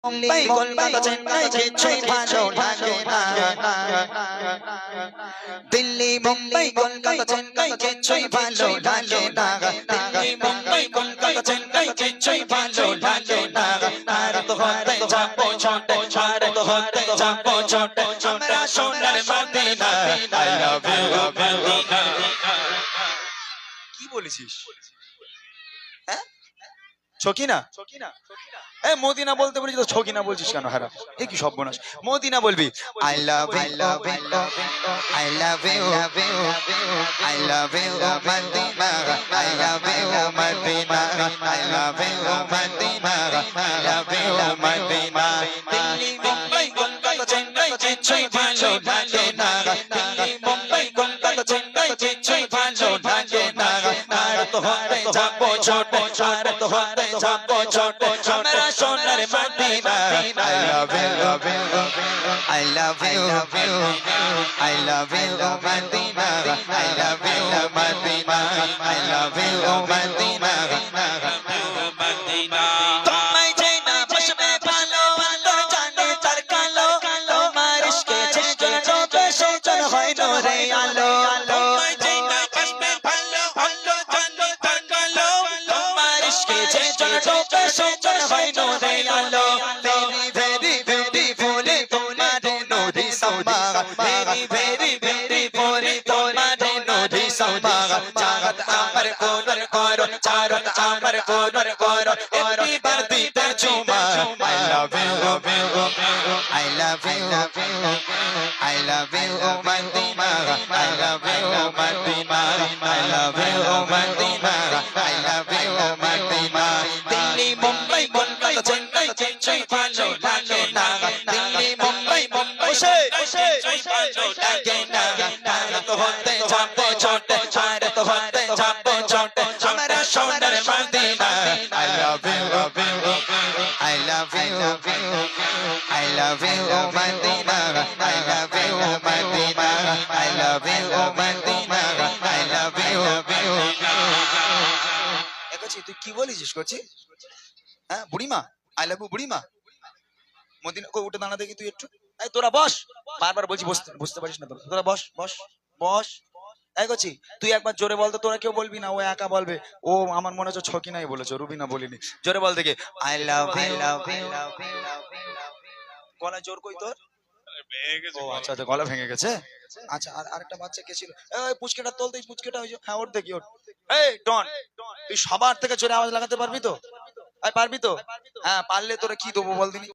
মুম্বাই কলকাতা চেন্নাই কিছুই ভালো লাগে না দিল্লি মুম্বাই কলকাতা চেন্নাই কিছুই ভালো লাগে না দিল্লি মুম্বাই কলকাতা চেন্নাই কিছুই ভালো লাগে না আর তো হতে যাবো ছোটে আর তো হতে যাবো ছোটে আমরা সোনার Medina I love you Medina কি বলেছিস? হ্যাঁ ছকিনা এ মদিনা বলতে বলেছিস তো ছকিনা বলছিস কেন? হারা এ কি সর্বনাশ। মদিনা বলবি। I love you, I love you, I love you, I love you, Madina. I love you, Madina. I love you, Madina. I love you, Madina. Delhi, Mumbai, Kolkata, Chennai, কিছুই ভালো লাগে না দিল্লি মুম্বাই কলকাতা চেন্নাই কিছুই ভালো লাগে না আর তো হতে যাবো ছোট আর তো হতে যাবো ছোট আমরা সোনার Medina I love you, I love you, I love you, Madina. I love you, Madina. I love you, Madina. তোমায় চাই না বসবে ভালো তোর জানে তার কালো তোমার ইশকে ছেচল চোখে সেচল হয় নূরে আলো তোমায় চাই না বসবে ভালো তোর জানে তার কালো তোমার ইশকে ছেচল চোখে সেচল হয় নূরে আলো ভেরি ভেরি ভেরি তোমার নূরে সামা ভেরি ভেরি ভেরি ভেরি তোমার নূরে সামা চাহত আমার কোনর করো চারত আমার কোনর করো একটি বার দিতে চুমা I love you, I love you, I love you, Madina. I love you, Madina. I love you, Madina. I love you, Madina. Delhi Mumbai Kolkata Chennai কিছুই ভালো লাগে না দিল্লি মুম্বাই কিছুই ভালো লাগে না আর তো হতে যাবো ছোট আর তো হতে যাবো ছোট আমরা সোনার Medina I love you, I love you, I love you, Madina. I love you, Madina. I love you, Madina. I love you. একাছি তুই কি বলেছিস করছি? হ্যাঁ বুড়িমা আই লাভ ইউ বুড়িমা। মদিনা কই উঠে দাঁড়া দেখি তুই একটু। এই তোরা বস, বারবার বলছি বুঝতে পারিস না তোরা বস বস বস। এই করছি তুই একবার জোরে বল তো, তোরা কেউ বলবি না, ও একা বলবে। ও আমার মনে হচ্ছে ছকিনাই বলেছে, রুবিনা বলিনি। জোরে বল দেখে I love you. গলা জোর কই তোর? ও আচ্ছা আচ্ছা গলা ভেঙে গেছে। আচ্ছা আর আরেকটা বাচ্চা কে ছিল? এই পুচকেটা তোল তো, এই পুচকেটা ওই যে, হ্যাঁ ওর দেখি ওর। এই ডন তুই সবার থেকে জোরে আওয়াজ লাগাতে পারবি তো? পারবি তো? হ্যাঁ পারলে তোরা কি দেবো বল দিনি।